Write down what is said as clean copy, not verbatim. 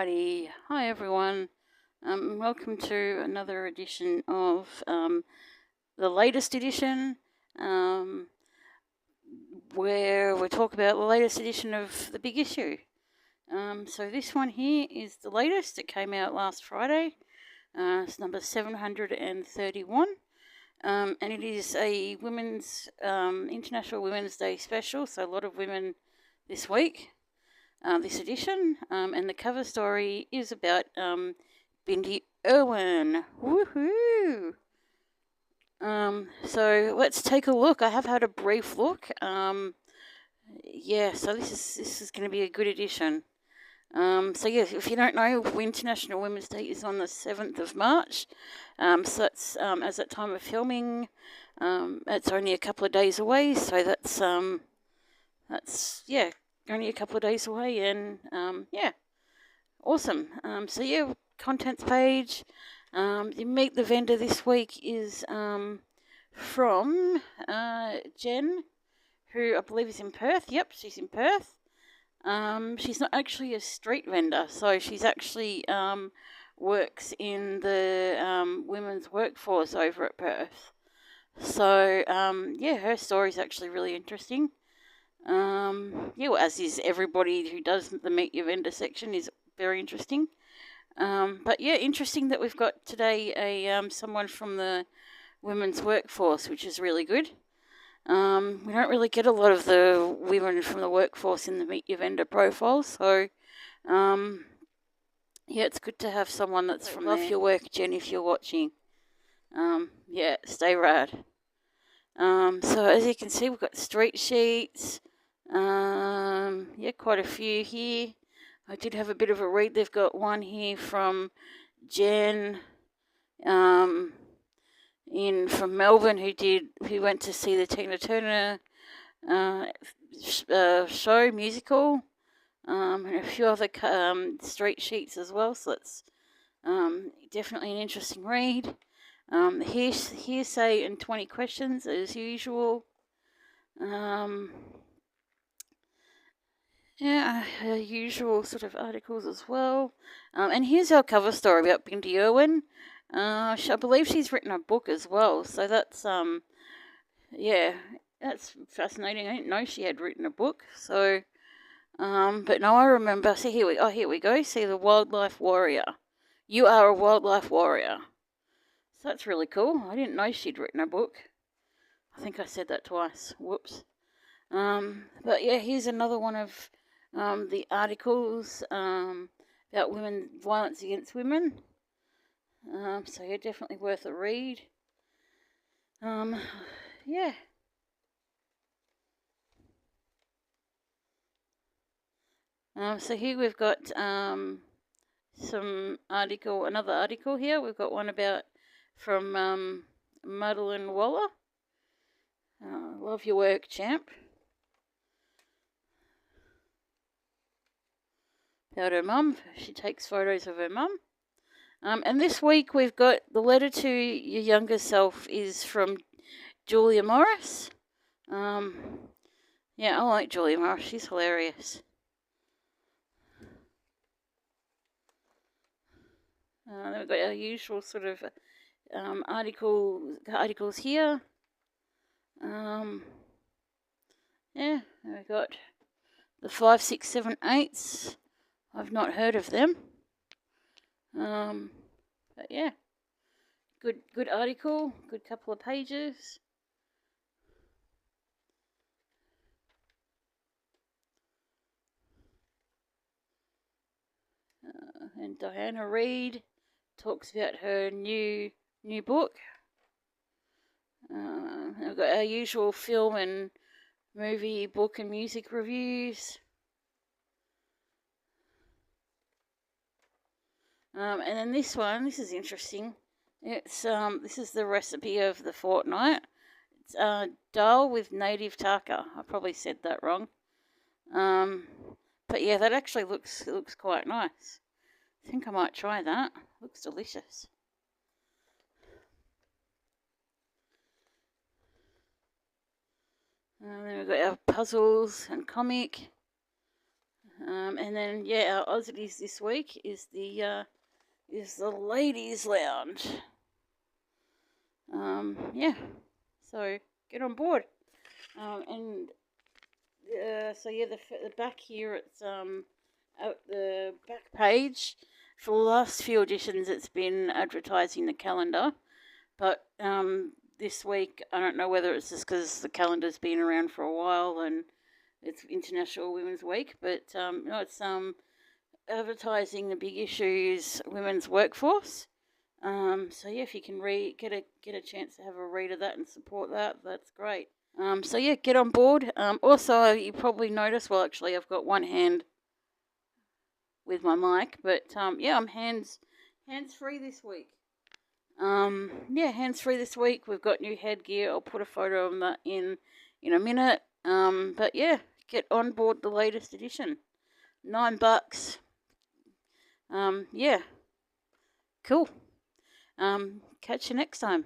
Alrighty, hi everyone. Welcome to another edition of the latest edition, where we talk about the latest edition of the big issue. So this one here is the latest. It came out last Friday. It's number 731, and it is a women's International Women's Day special. So a lot of women this week. This edition, and the cover story is about Bindi Irwin. Woohoo! So let's take a look. I have had a brief look. So this is going to be a good edition. If you don't know, International Women's Day is on the 7th of March. So that's as at time of filming. It's only a couple of days away. So that's only a couple of days away, and awesome. Contents page. The Meet the Vendor this week is from Jen, who I believe is in Perth. Yep, she's in Perth. She's not actually a street vendor, so she's actually works in the women's workforce over at Perth. So her story is actually really interesting. As is everybody who does the Meet Your Vendor section is very interesting. Interesting that we've got today a someone from the women's workforce, which is really good. We don't really get a lot of the women from the workforce in the Meet Your Vendor profile, so it's good to have someone that's from there. Love your work, Jen, if you're watching. Stay rad. So as you can see, we've got street sheets. Quite a few here. I did have a bit of a read. They've got one here from Jen, from Melbourne, who went to see the Tina Turner show musical, and a few other street sheets as well. So it's definitely an interesting read. Hearsay and 20 questions as usual. Usual sort of articles as well. And here's our cover story about Bindi Irwin. I believe she's written a book as well, so that's that's fascinating. I didn't know she had written a book. So, but no, I remember. See, here we go. See, the wildlife warrior. You are a wildlife warrior. So that's really cool. I didn't know she'd written a book. I think I said that twice. Whoops. Here's another one of the articles about violence against women. Definitely worth a read. So here we've got another article here. We've got one from Madeline Waller. Love your work, champ. About her mum. She takes photos of her mum. And this week we've got the letter to your younger self is from Julia Morris. I like Julia Morris. She's hilarious. Then we've got our usual sort of articles here. We've got the 5, 6, 7, 8s. I've not heard of them. Good article, good couple of pages. And Diana Reid talks about her new book. We've got our usual film and movie, book and music reviews. And then this is interesting. It's this is the recipe of the fortnight. It's dal with native Tarka. I probably said that wrong. That actually looks quite nice. I think I might try that. Looks delicious. And then we've got our puzzles and comic. And then our Ozzities this week is the ladies' lounge. So get on board. The back here, it's at the back page. For the last few editions, it's been advertising the calendar, but this week, I don't know whether it's just because the calendar's been around for a while and it's International Women's Week, but it's advertising the big issues, women's workforce. If you can get a chance to have a read of that and support that, that's great. Get on board. Also, you probably noticed, well, actually, I've got one hand with my mic, but I'm hands free this week. Hands free this week. We've got new headgear. I'll put a photo of that in a minute. Get on board the latest edition. $9. Cool. Catch you next time.